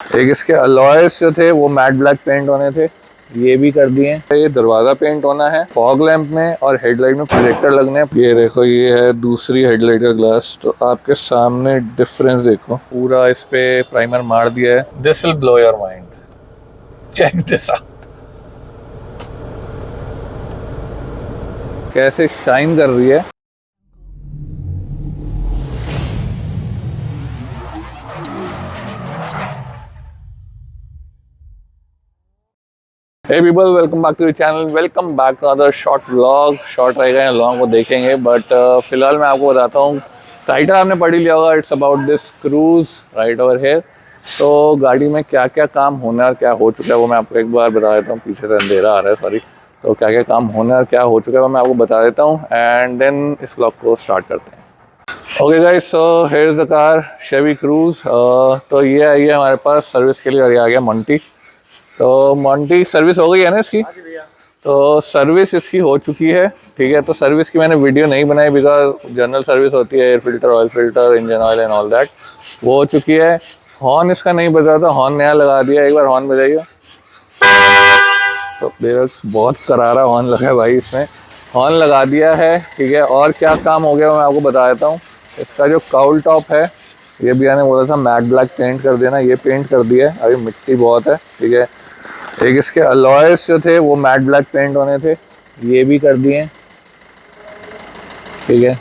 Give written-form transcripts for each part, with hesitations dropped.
एक इसके अलॉयस जो थे वो मैट ब्लैक पेंट होने थे, ये भी कर दिए। ये दरवाज़ा पेंट होना है, फॉग लैंप में और हेडलाइट में प्रोजेक्टर लगने हैं। ये देखो, ये है दूसरी हेडलाइट का ग्लास, तो आपके सामने डिफरेंस देखो। पूरा इस पे प्राइमर मार दिया है। This will blow your mind, check this out, कैसे शाइन कर रही है। Hey people, welcome back to the channel. Welcome back to another short vlog. Short रहेगा या लॉन्ग वो देखेंगे, बट फिलहाल मैं आपको बताता हूँ। टाइटल आपने पढ़ ही लिया होगा, it's about this cruise right over here. तो गाड़ी में क्या क्या काम होना है और क्या हो चुका है वो मैं आपको एक बार बता देता हूँ। पीछे से अंधेरा आ रहा है, सॉरी। तो क्या क्या काम होना है और क्या हो चुका है वो मैं आपको बता देता हूँ, एंड देन इस व्लॉग को स्टार्ट करते हैं। Okay guys, so here is the car Chevy Cruze. तो ये आई है हमारे पास सर्विस के लिए, और ये आ गया मोंटी। तो मोंटी सर्विस हो गई है ना इसकी? तो सर्विस इसकी हो चुकी है, ठीक है। तो सर्विस की मैंने वीडियो नहीं बनाई बिकॉज जनरल सर्विस होती है, air filter, oil filter, engine oil and all that, वो हो चुकी है। हॉर्न इसका नहीं बजा था, हॉर्न नया लगा दिया। एक बार हॉर्न बजाइए। तो बहुत करारा हॉर्न लगा है भाई इसमें, हॉर्न लगा दिया है, ठीक है। और क्या काम हो गया मैं आपको बता देता हूँ। इसका जो काउल टॉप है, ये भैया ने बोला था मैट ब्लैक पेंट कर देना, ये पेंट कर दिया है। अभी मिट्टी बहुत है, ठीक है। एक इसके अलॉयस जो थे वो मैट ब्लैक पेंट होने थे, ये भी कर दिए, ठीक है।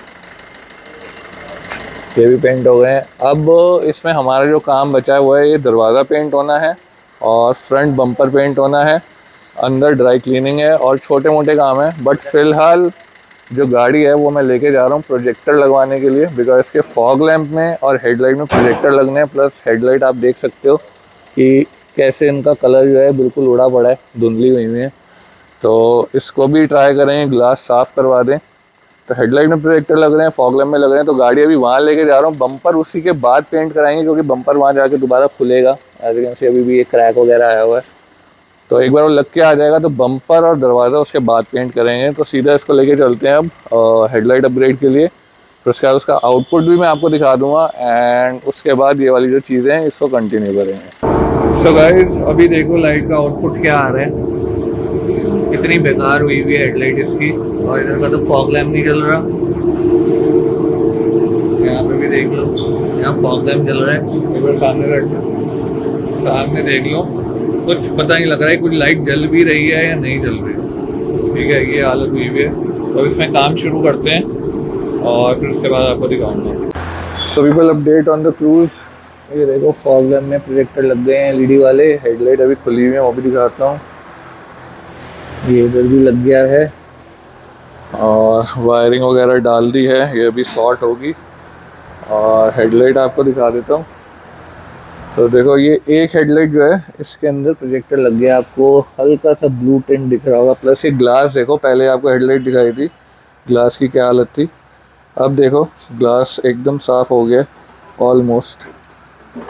ये भी पेंट हो गए हैं। अब इसमें हमारा जो काम बचा है वो है ये दरवाज़ा पेंट होना है और फ्रंट बम्पर पेंट होना है। अंदर ड्राई क्लीनिंग है और छोटे मोटे काम है। बट फ़िलहाल जो गाड़ी है वो मैं लेके जा रहा हूँ प्रोजेक्टर लगवाने के लिए, बिकॉज इसके फॉग लैंप में और हेडलाइट में प्रोजेक्टर लगने हैं। प्लस हेडलाइट आप देख सकते हो कि कैसे इनका कलर जो है बिल्कुल उड़ा पड़ा है, धुंधली हुई है। तो इसको भी ट्राई करेंगे, ग्लास साफ़ करवा दें। तो हेडलाइट में प्रोजेक्टर लग रहे हैं, फॉग लैंप में लग रहे हैं। तो गाड़ी अभी वहाँ लेके जा रहा हूँ। बम्पर उसी के बाद पेंट कराएंगे, क्योंकि बम्पर वहाँ जाके दोबारा खुलेगा। एज यू से अभी भी एक क्रैक वगैरह आया हुआ है। तो एक बार वो लग के आ जाएगा तो बम्पर और दरवाज़ा उसके बाद पेंट करेंगे। तो सीधा इसको लेके चलते हैं अब हेडलाइट अपग्रेड के लिए। फिर उसके बाद उसका आउटपुट भी मैं आपको दिखा दूंगा, एंड उसके बाद ये वाली जो चीज़ें हैं इसको कंटिन्यू करेंगे। सो गाइस, अभी देखो लाइट का आउटपुट क्या आ रहा है। कितनी बेकार हुई हुई है हेडलाइट इसकी। और इधर का तो फॉग लैम्प नहीं चल रहा। यहाँ पे भी देख लो, यहाँ फॉग लैम्प चल रहा है। एक बार सामने रख, सामने देख लो, कुछ पता नहीं लग रहा है कुछ लाइट जल भी रही है या नहीं जल रही है, ठीक है। ये हालत हुई हुई है। तो इसमें काम शुरू करते हैं और फिर उसके बाद आपको दिखाऊंगा। So people, update on the cruise. ये देखो फॉग लैम्प में प्रोजेक्टर लग गए हैं एलईडी वाले। हेडलाइट अभी खुली हुई है, वो भी दिखाता हूँ। ये इधर भी लग गया है और वायरिंग वगैरह डाल दी है, ये अभी शॉर्ट होगी। और हेडलाइट आपको दिखा देता हूँ। तो देखो, ये एक हेडलाइट जो है इसके अंदर प्रोजेक्टर लग गया, आपको हल्का सा ब्लू टिंट दिख रहा होगा। प्लस ये ग्लास देखो, पहले आपको हेडलाइट दिखाई थी, ग्लास की क्या हालत थी। अब देखो ग्लास एकदम साफ़ हो गया ऑलमोस्ट,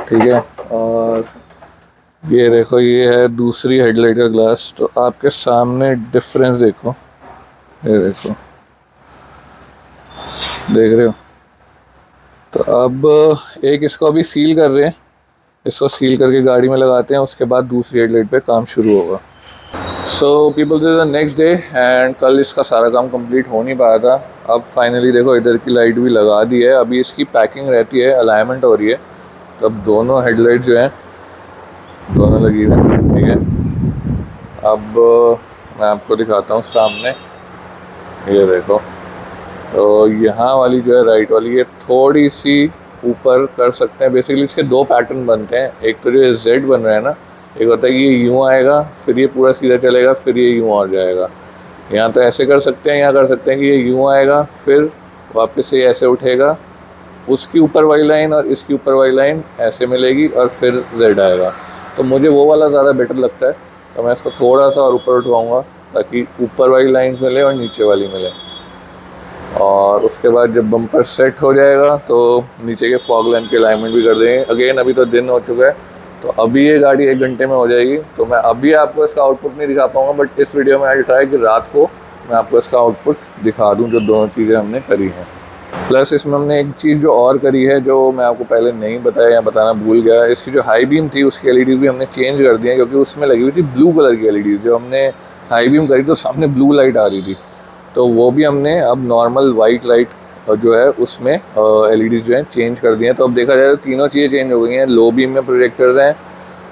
ठीक है। और ये देखो, ये है दूसरी हेडलाइट का ग्लास। तो आपके सामने डिफरेंस देखो, ये देखो, देख रहे हो। तो अब एक इसको अभी सील कर रहे हैं, इसको सील करके गाड़ी में लगाते हैं, उसके बाद दूसरी हेडलाइट पे काम शुरू होगा। So people, this is the next day and कल इसका सारा काम कंप्लीट हो नहीं पाया था। अब फाइनली देखो इधर की लाइट भी लगा दी है। अभी इसकी पैकिंग रहती है, अलाइनमेंट हो रही है। तो अब दोनों हेडलाइट जो हैं दोनों लगी हुई हैं, ठीक है। अब मैं आपको दिखाता हूँ सामने, ये देखो। तो यहाँ वाली जो है राइट वाली, ये थोड़ी सी ऊपर कर सकते हैं। बेसिकली इसके दो पैटर्न बनते हैं। एक तो जो ये जेड बन रहा है ना, एक होता है कि ये यूँ आएगा, फिर ये पूरा सीधा चलेगा, फिर ये यूँ और जाएगा। यहाँ तो ऐसे कर सकते हैं, यहाँ कर सकते हैं कि ये यूँ आएगा, फिर वापस से ऐसे उठेगा, उसकी ऊपर वाली लाइन और इसकी ऊपर वाली लाइन ऐसे मिलेगी और फिर जेड आएगा। तो मुझे वो वाला ज़्यादा बेटर लगता है। तो मैं इसको थोड़ा सा और ऊपर उठवाऊँगा ताकि ऊपर वाली लाइन मिले और नीचे वाली मिले। और उसके बाद जब बम्पर सेट हो जाएगा तो नीचे के फॉग लैंप की अलाइनमेंट भी कर देंगे। अगेन अभी तो दिन हो चुका है, तो अभी ये गाड़ी 1 घंटे में हो जाएगी। तो मैं अभी आपको इसका आउटपुट नहीं दिखा पाऊँगा, बट इस वीडियो में आई ट्राई कि रात को मैं आपको इसका आउटपुट दिखा दूँ, जो दोनों चीज़ें हमने करी हैं। प्लस इसमें हमने एक चीज़ जो और करी है, जो मैं आपको पहले नहीं बताया या बताना भूल गया, इसकी जो हाई बीम थी उसकी एलईडी भी हमने चेंज कर दी है, क्योंकि उसमें लगी हुई थी ब्लू कलर की एलईडी। जो हमने हाई बीम करी तो सामने ब्लू लाइट आ रही थी, तो वो भी हमने अब नॉर्मल वाइट लाइट जो है उसमें एलईडी जो है चेंज कर दी है। तो अब देखा जाए तो तीनों चीज़ें चेंज हो गई हैं। लो बीम में प्रोजेक्टर्स हैं,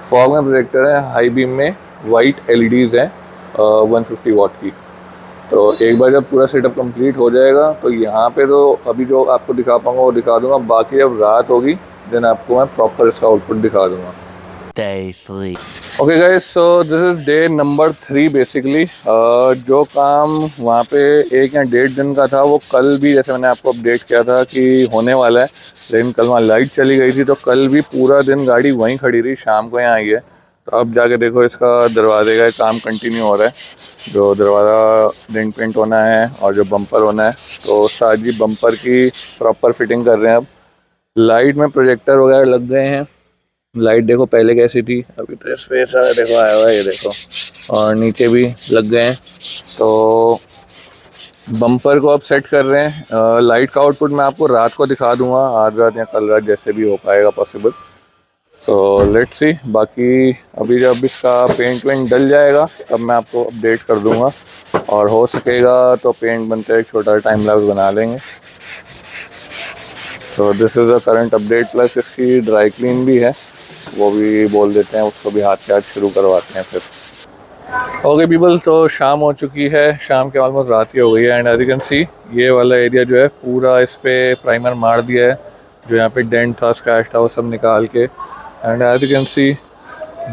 फॉग में प्रोजेक्टर है, हाई बीम में वाइट एलईडीज़ हैं 150 वाट की। तो एक बार जब पूरा सेटअप कंप्लीट हो जाएगा तो यहाँ पे तो अभी जो आपको दिखा पाऊँगा वो दिखा दूँगा। बाकी जब रात होगी देन आपको मैं प्रॉपर इसका आउटपुट दिखा दूँगा। Okay guys, so this is day number 3 basically. जो काम वहाँ पे 1 या 1.5 दिन का था वो कल भी, जैसे मैंने आपको अपडेट किया था कि होने वाला है, लेकिन कल वहाँ लाइट चली गई थी तो कल भी पूरा दिन गाड़ी वहीं खड़ी रही, शाम को यहाँ आई है। तो अब जाके देखो इसका दरवाजे का काम कंटिन्यू हो रहा है। जो दरवाज़ा डेंट पेंट होना है और जो बम्पर होना है, तो साजी बम्पर की प्रॉपर फिटिंग कर रहे हैं। अब लाइट में प्रोजेक्टर वगैरह लग गए हैं। लाइट देखो पहले कैसी थी, अभी तो इस पे सारा देखो आया हुआ है, ये देखो, और नीचे भी लग गए हैं। तो बम्पर को अब सेट कर रहे हैं। लाइट का आउटपुट मैं आपको रात को दिखा दूंगा, आज रात या कल रात जैसे भी हो पाएगा पॉसिबल। So let's see. बाकी अभी जब इसका पेंट वेंट डल जाएगा तब मैं आपको अपडेट कर दूंगा, और हो सकेगा तो पेंट बनते एक छोटा टाइम लैप्स बना लेंगे। So this is the current update. Plus इसकी ड्राई क्लीन भी है, वो भी बोल देते हैं, उसको भी हाथ के हाथ शुरू करवाते हैं फिर। ओके पीपल, तो शाम हो चुकी है, शाम के ऑलमोस्ट रात ही हो गई है। And as you can see ये वाला एरिया जो है पूरा इस पर प्राइमर मार दिया है। जो यहाँ पे डेंट था, स्क्रैच था, वो सब निकाल के। And as you can see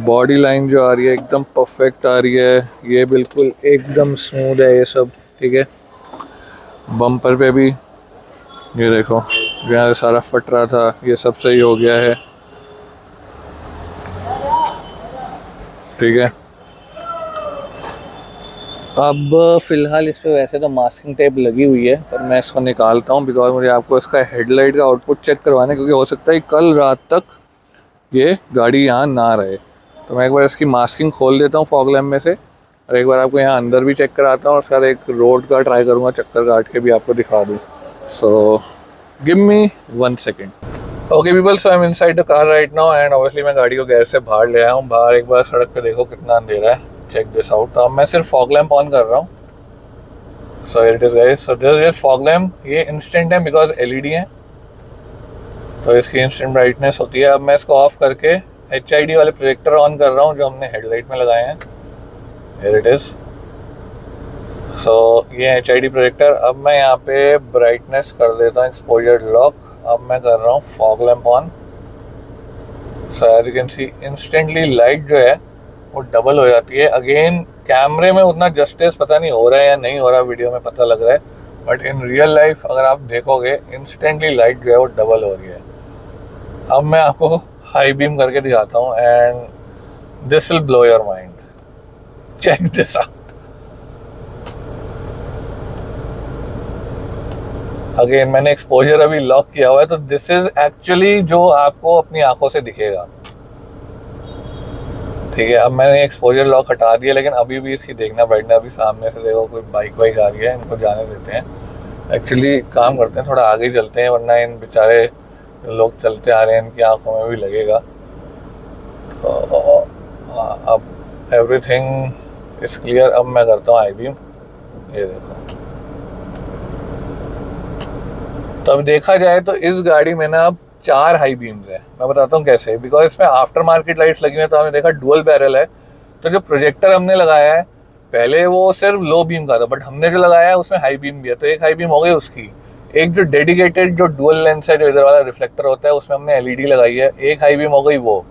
body line जो आ रही है एकदम परफेक्ट आ रही है, ये बिल्कुल एकदम स्मूथ है ये सब, ठीक है। बम्पर पे भी ये देखो, यहाँ सारा फट रहा था, ये सब सही हो गया है, ठीक है। अब फ़िलहाल इस पे वैसे तो मास्किंग टेप लगी हुई है, पर मैं इसको निकालता हूँ बिकॉज मुझे आपको इसका हेडलाइट का आउटपुट चेक करवाना है, क्योंकि हो सकता है कल रात तक ये गाड़ी यहाँ ना रहे। तो मैं एक बार इसकी मास्किंग खोल देता हूँ फॉग लैम्प में से, और एक बार आपको यहाँ अंदर भी चेक कराता हूँ, और सर एक रोड का ट्राई करूँगा चक्कर काट के भी आपको दिखा दूँ। So give me 1 second. Okay people, so I am inside the car right now, and obviously मैं गाड़ी को गैरेज से बाहर ले आया हूँ। बाहर एक बार सड़क पे देखो कितना अंधेरा है, चेक दिस आउट। तो अब मैं सिर्फ फॉग लैम्प ऑन कर रहा हूँ। So it is guys, so this is fog lamp. ये इंस्टेंट है बिकॉज एलईडी है, तो इसकी इंस्टेंट ब्राइटनेस होती है। अब मैं इसको ऑफ करके HID वाले प्रोजेक्टर ऑन कर रहा हूँ जो हमने हेडलाइट में लगाए हैं। Here it is. सो ये HID प्रोजेक्टर। अब मैं यहाँ पे ब्राइटनेस कर देता हूँ एक्सपोजर लॉक। अब मैं कर रहा हूँ fog lamp on. So as you can see instantly light जो है वो डबल हो जाती है। अगेन कैमरे में उतना जस्टिस पता नहीं हो रहा है या नहीं हो रहा, वीडियो में पता लग रहा है, बट इन रियल लाइफ अगर आप देखोगे इंस्टेंटली लाइट जो है वो डबल हो रही है। अब मैं आपको हाई बीम करके दिखाता हूँ and this will blow your mind. Check this out. Again मैंने एक्सपोजर अभी लॉक किया हुआ है, तो दिस इज एक्चुअली जो आपको अपनी आंखों से दिखेगा, ठीक है। अब मैंने एक्सपोजर लॉक हटा दिया, लेकिन अभी भी इसकी देखना बैठना। अभी सामने से देखो कोई बाइक वाइक आ रही है, इनको जाने देते हैं। एक्चुअली काम करते हैं थोड़ा आगे चलते हैं, वरना इन बेचारे लोग चलते आ रहे हैं, इनकी आंखों में भी लगेगा। तो अब एवरीथिंग इज क्लियर। अब मैं करता हूँ आई बीम, ये देखो। तो अब देखा जाए तो इस गाड़ी में ना अब 4 हाई बीम्स है। मैं बताता हूँ कैसे, बिकॉज इसमें आफ्टर मार्केट लाइट्स लगी हुई है। तो हमने देखा डुअल बैरल है, तो जो प्रोजेक्टर हमने लगाया है पहले वो सिर्फ लो बीम का था, बट हमने जो लगाया है उसमें हाई बीम भी है। तो एक हाई बीम हो गई उसकी। एक जो डेडिकेटेड जो डुअल लेंस है, जो इधर वाला रिफ्लेक्टर होता है, उसमें हमने LED लगाई है, एक हाई बीम हो गई वो।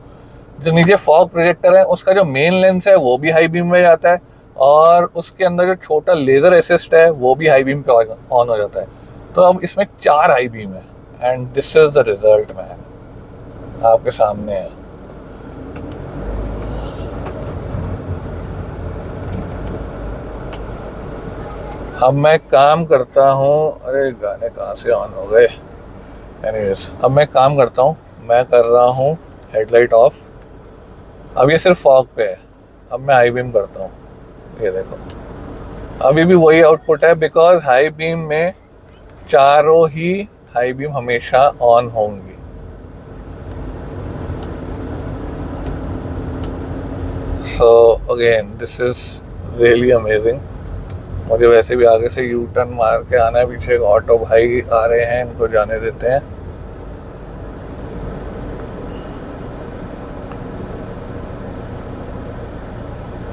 जो नीचे फॉग प्रोजेक्टर है उसका जो मेन लेंस है वो भी हाई बीम में जाता है, और उसके अंदर जो छोटा लेजर असिस्ट है वो भी हाई बीम पे ऑन हो जाता है। तो अब इसमें 4 हाई बीम है, and this is the result man, आपके सामने है। अब मैं काम करता हूँ, अरे गाने कहाँ से ऑन हो गए। एनीवेज, अब मैं काम करता हूँ, मैं कर रहा हूँ हेडलाइट ऑफ। अब ये सिर्फ फॉग पे है। अब मैं हाई बीम करता हूँ, ये देखो अभी भी वही आउटपुट है, बिकॉज हाई बीम में चारों ही हाई बीम हमेशा ऑन होंगी। So again this is really amazing. मुझे वैसे भी आगे से यू टर्न मार के आना है, पीछे एक ऑटो भाई आ रहे हैं, इनको जाने देते हैं।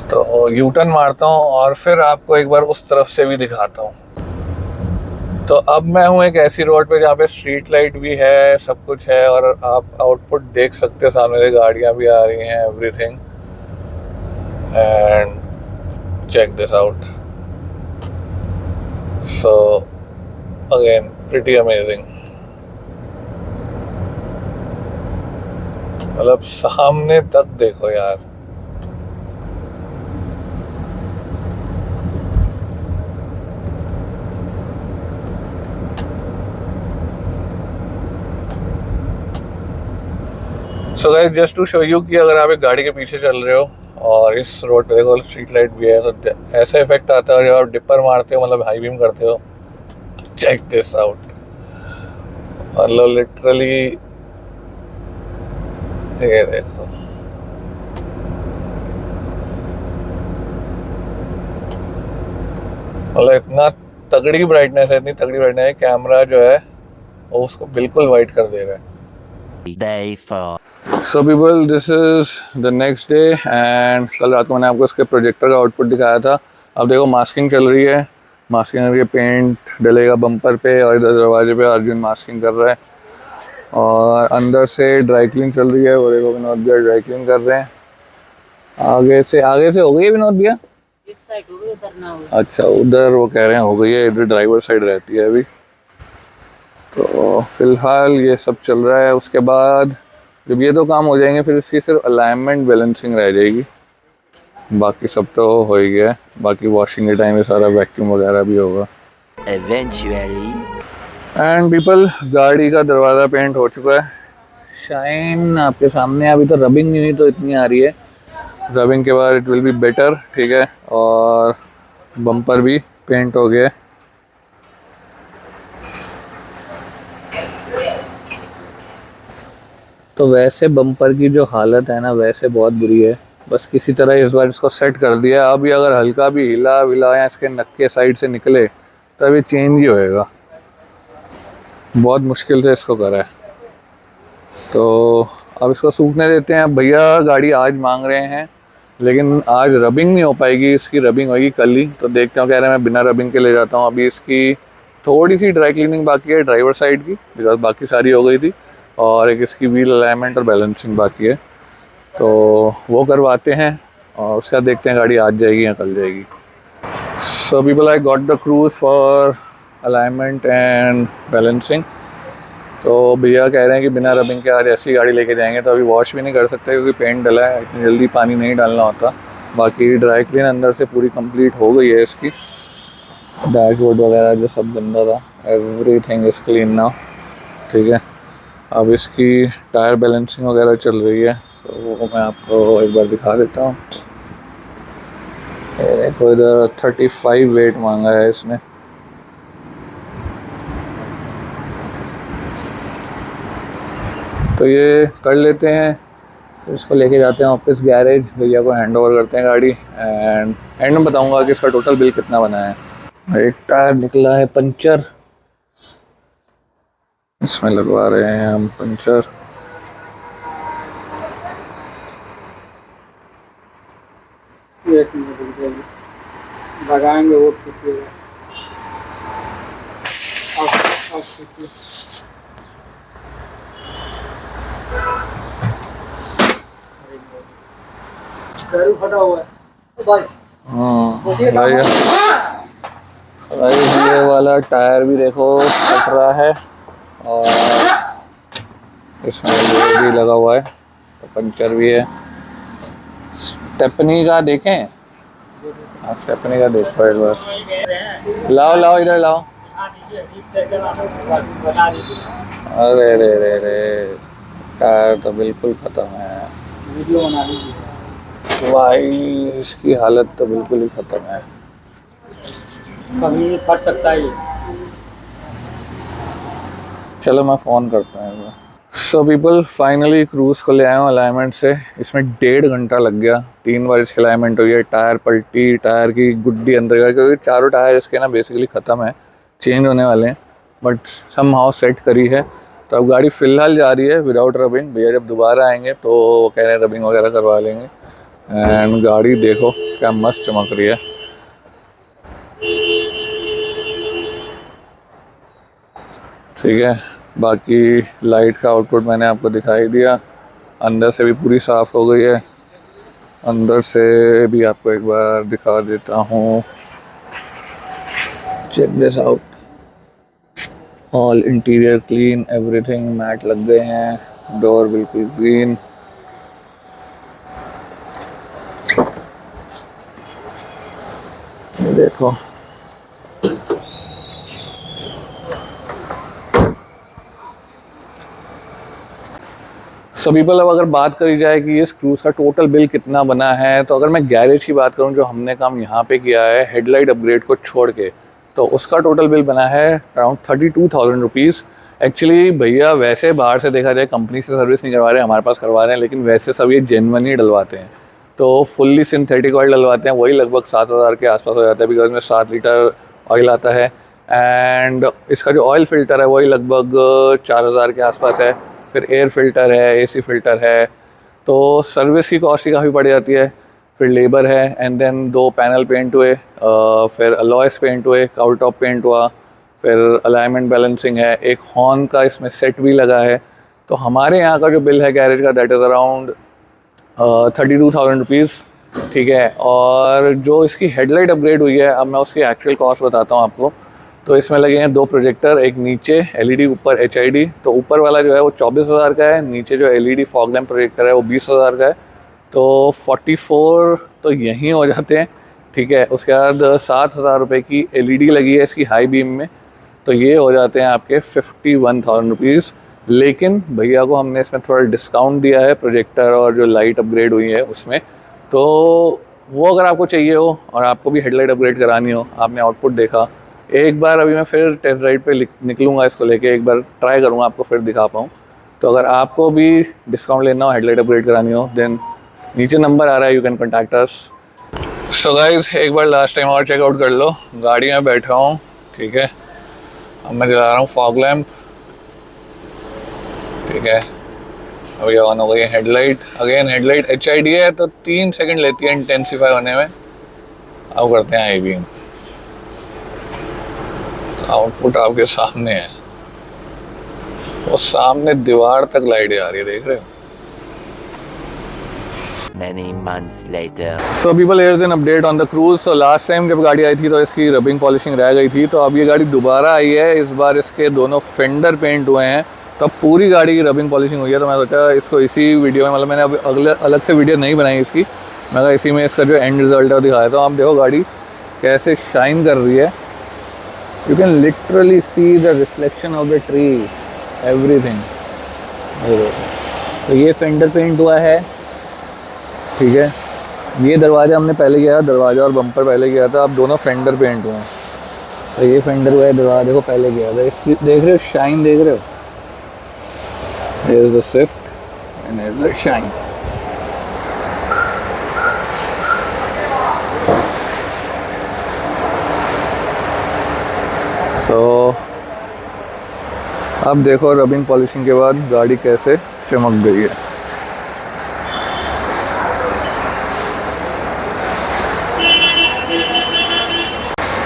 तो यू टर्न मारता हूँ और फिर आपको एक बार उस तरफ से भी दिखाता हूँ। तो अब मैं हूँ एक ऐसी रोड पे जहाँ पे स्ट्रीट लाइट भी है, सब कुछ है, और आप आउटपुट देख सकते हो, सामने से गाड़ियाँ भी आ रही हैं, everything. And check this out. So again pretty amazing. मतलब सामने तक देखो यार। So guys, just to show you कि अगर आप एक गाड़ी के पीछे चल रहे हो और इस रोड पे देखो स्ट्रीट लाइट भी है, तो ऐसा इफेक्ट आता है जब आप डिपर मारते हो, मतलब हाई बीम करते हो। Check this out. मतलब लिटरली ये देखो। मतलब इतना तगड़ी ब्राइटनेस है, इतनी तगड़ी ब्राइटनेस है, कैमरा जो है वो उसको बिल्कुल वाइट कर दे रहा है। Day 4. So people, this is the next day and कल रात को मैंने आपको इसके प्रोजेक्टर का आउटपुट दिखाया था। अब देखो मास्किंग चल रही है, मास्किंग करके पेंट डलेगा बम्पर पे, और इधर दरवाजे पे अर्जुन मास्किंग कर रहा है, और अंदर से ड्राई क्लीन चल रही है। वो देखो विनोद भैया ड्राई क्लीन कर रहे हैं। आगे से हो गई है विनोद भैया? इस साइड हो गई, उधर ना हो। अच्छा, उधर वो कह रहे हैं हो गई है, इधर ड्राइवर साइड रहती है अभी। तो फिलहाल ये सब चल रहा है। उसके बाद जब ये दो काम हो जाएंगे फिर इसकी सिर्फ अलाइनमेंट बैलेंसिंग रह जाएगी, बाकी सब तो हो ही गया। बाकी वॉशिंग के टाइम में सारा वैक्यूम वगैरह भी होगा eventually। एंड पीपल, गाड़ी का दरवाज़ा पेंट हो चुका है, शाइन आपके सामने। अभी तो रबिंग नहीं हुई तो इतनी आ रही है, रबिंग के बाद इट विल बी बेटर, ठीक है। और बम्पर भी पेंट हो गया। तो वैसे बम्पर की जो हालत है ना, वैसे बहुत बुरी है। बस किसी तरह इस बार इसको सेट कर दिया। अभी अगर हल्का भी हिला विला या इसके नक्के साइड से निकले तो अभी चेंज ही होएगा। बहुत मुश्किल से इसको करा है। तो अब इसको सूखने देते हैं। अब भैया गाड़ी आज मांग रहे हैं, लेकिन आज रबिंग नहीं हो पाएगी, इसकी रबिंग होगी कल ही। तो देखते हो, कह रहे हैं मैं बिना रबिंग के ले जाता हूँ। अभी इसकी थोड़ी सी ड्राई क्लीनिंग बाकी है ड्राइवर साइड की, बिकॉज बाकी सारी हो गई थी, और एक इसकी व्हील अलाइनमेंट और बैलेंसिंग बाकी है। तो वो करवाते हैं और उसके बाद देखते हैं गाड़ी आज जाएगी या कल जाएगी। So people, I got the cruise for alignment and balancing. तो भैया कह रहे हैं कि बिना रबिंग के आज ऐसी गाड़ी लेके जाएंगे, तो अभी वॉश भी नहीं कर सकते क्योंकि पेंट डला है, इतनी जल्दी पानी नहीं डालना होता। बाकी ड्राई क्लीन अंदर से पूरी कंप्लीट हो गई है इसकी। डैशबोर्ड वगैरह जो सब गंदा था, एवरीथिंग इज़ क्लीन नाउ, ठीक है। अब इसकी टायर बैलेंसिंग वगैरह चल रही है, तो वो मैं आपको एक बार दिखा देता हूँ। देखो इधर 35 वेट मांगा है इसने। तो ये कर लेते हैं, तो इसको लेके जाते हैं ऑफिस गैरेज, भैया को हैंड ओवर करते हैं गाड़ी, एंड एंड में बताऊंगा कि इसका टोटल बिल कितना बना है। एक टायर निकला है पंचर, इसमें लगवा रहे हैं हम पंचर। लगाएंगे वो फटा हुआ है भाई। भाई ये वाला टायर भी देखो फट रहा है, और इसमें ये भी लगा हुआ है, तो पंचर भी है। स्टेपनी का देखें, स्टेपनी का देखो एक बार। लाओ लाओ इधर लाओ। अरे रे रे रे, टायर तो बिल्कुल ख़त्म है भाई, इसकी हालत तो बिल्कुल ही ख़त्म है। कभी फट सकता है। चलो मैं फ़ोन करता हूँ। सो पीपल फाइनली क्रूज़ को ले आया हूँ अलाइनमेंट से। इसमें 1.5 घंटा लग गया, 3 बार इसकी अलाइनमेंट हुई है, टायर पलटी, टायर की गुड्डी अंदर गई, क्योंकि चारों टायर इसके ना बेसिकली ख़त्म है, चेंज होने वाले हैं, बट समहाउ सेट करी है। तो अब गाड़ी फ़िलहाल जा रही है विदाउट रबिंग। भैया जब दोबारा आएंगे तो वो कह रहे हैं रबिंग वगैरह करवा लेंगे। एंड गाड़ी देखो क्या मस्त चमक रही है। ठीक है, बाकी लाइट का आउटपुट मैंने आपको दिखाई दिया, अंदर से भी पूरी साफ़ हो गई है। अंदर से भी आपको एक बार दिखा देता हूँ, check this out, all interior clean, everything, mat लग गए हैं, डोर बिल्कुल क्लीन। ये देखो, सभी पीपल अब अगर बात करी जाए कि इस क्रूज़ का टोटल बिल कितना बना है, तो अगर मैं गैरेज की बात करूं जो हमने काम यहाँ पे किया है हेडलाइट अपग्रेड को छोड़ के, तो उसका टोटल बिल बना है अराउंड 32,000 रुपीज़। एक्चुअली भैया वैसे बाहर से देखा जाए कंपनी से सर्विस नहीं करवा रहे हैं, हमारे पास करवा रहे हैं, लेकिन वैसे सब ये जेन्युइन ही डलवाते हैं। तो फुल्ली सिंथेटिक ऑयल डलवाते हैं, वही लगभग 7,000 के आसपास हो जाता है, बिकॉज में 7 लीटर ऑयल आता है। एंड इसका जो ऑयल फ़िल्टर है वही लगभग 4,000 के आसपास है। फिर एयर फ़िल्टर है, एसी फ़िल्टर है, तो सर्विस की कॉस्ट ही काफ़ी बढ़ जाती है। फिर लेबर है, एंड देन 2 पैनल पेंट हुए, फिर अलॉयस पेंट हुए, काउल टॉप पेंट हुआ, फिर अलाइनमेंट बैलेंसिंग है, एक हॉर्न का इसमें सेट भी लगा है। तो हमारे यहाँ का जो बिल है गैरेज का, दैट इज़ अराउंड 32,000 रुपीज़। ठीक है, और जो इसकी हेडलाइट अपग्रेड हुई है, अब मैं उसकी एक्चुअल कॉस्ट बताता हूँ आपको। तो इसमें लगे हैं 2 प्रोजेक्टर, एक नीचे एलईडी, ऊपर एचआईडी। तो ऊपर वाला जो है वो 24,000 का है, नीचे जो एलईडी फॉग लैम्प प्रोजेक्टर है वो 20,000 का है। तो 44 तो यहीं हो जाते हैं। ठीक है, उसके बाद 7,000 रुपये की एलईडी लगी है इसकी हाई बीम में, तो ये हो जाते हैं आपके 51,000 रुपीज़। लेकिन भैया को हमने इसमें थोड़ा डिस्काउंट दिया है प्रोजेक्टर और जो लाइट अपग्रेड हुई है उसमें। तो वो अगर आपको चाहिए हो और आपको भी हेडलाइट अपग्रेड करानी हो, आपने आउटपुट देखा, एक बार अभी मैं फिर टेस्ट राइड पे निकलूँगा इसको लेके, एक बार ट्राई करूँगा आपको फिर दिखा पाऊँ। तो अगर आपको भी डिस्काउंट लेना हो, हेडलाइट अपग्रेड करानी हो, देन नीचे नंबर आ रहा है, you can contact us. So guys, एक बार लास्ट टाइम और चेकआउट कर लो। गाड़ी में बैठा हूँ, ठीक है, अब मैं जला रहा हूँ फॉग लैम्प। ठीक है, अभी ऑन हो गई है हेडलाइट। अगेन हेडलाइट एचआईडी है तो 3 सेकंड लेती है इंटेंसिफाई होने में। अब करते हैं हाई बीम, आउटपुट आपके सामने है, वो सामने दीवार तक लाइट आ रही है, देख रहे हो। Many months later. So people, here's an update on the cruise. So last time जब गाड़ी आई थी तो इसकी रबिंग पॉलिशिंग रह गई थी, तो अब ये गाड़ी दोबारा आई है। इस बार इसके दोनों फेंडर पेंट हुए हैं, तो अब पूरी गाड़ी की रबिंग पॉलिशिंग हुई है। तो मैं सोचा इसको इसी वीडियो में, मतलब मैंने अब अगले अलग से वीडियो नहीं बनाई इसकी, मैं कहा इसी में इसका जो एंड रिजल्ट है वो दिखाया। तो आप देखो गाड़ी कैसे शाइन कर रही है, you can literally see the reflection of the tree, everything. तो ये फेंडर पेंट हुआ है, ठीक है। ये दरवाज़ा हमने पहले किया, दरवाज़ा और बम्पर पहले किया था, अब दोनों फेंडर पेंट हुए हैं। तो ये फेंडर हुआ है, दरवाजे को पहले किया था। इसकी देख रहे हो शाइन, देख रहे हो, Here's the Swift and here's the Shine. So अब देखो रबिंग पॉलिशिंग के बाद गाड़ी कैसे चमक गई है।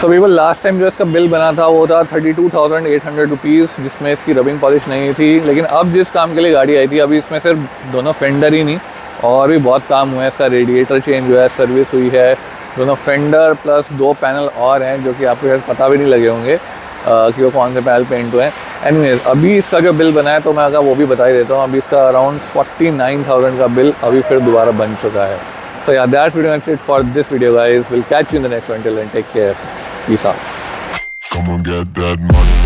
सो पीपल, लास्ट टाइम जो इसका बिल बना था वो था 32,800 रुपीज़, जिसमें इसकी रबिंग पॉलिश नहीं थी। लेकिन अब जिस काम के लिए गाड़ी आई थी, अभी इसमें सिर्फ दोनों फेंडर ही नहीं और भी बहुत काम हुआ है। इसका रेडिएटर चेंज हुआ है, सर्विस हुई है, दोनों फेंडर प्लस 2 पैनल और हैं जो कि आपको शायद पता भी नहीं लगे होंगे कि वो कौन से पैनल पेंट हुए हैं। एनीवेज, अभी इसका जो बिल बना है तो मैं अगर वो भी बता ही देता हूँ। अभी इसका अराउंड 49,000 का बिल अभी फिर दोबारा बन चुका है। So yeah, that's pretty much it for this video, guys. We'll catch you in the next one. Till then, take care. Peace out. Come on, get that money.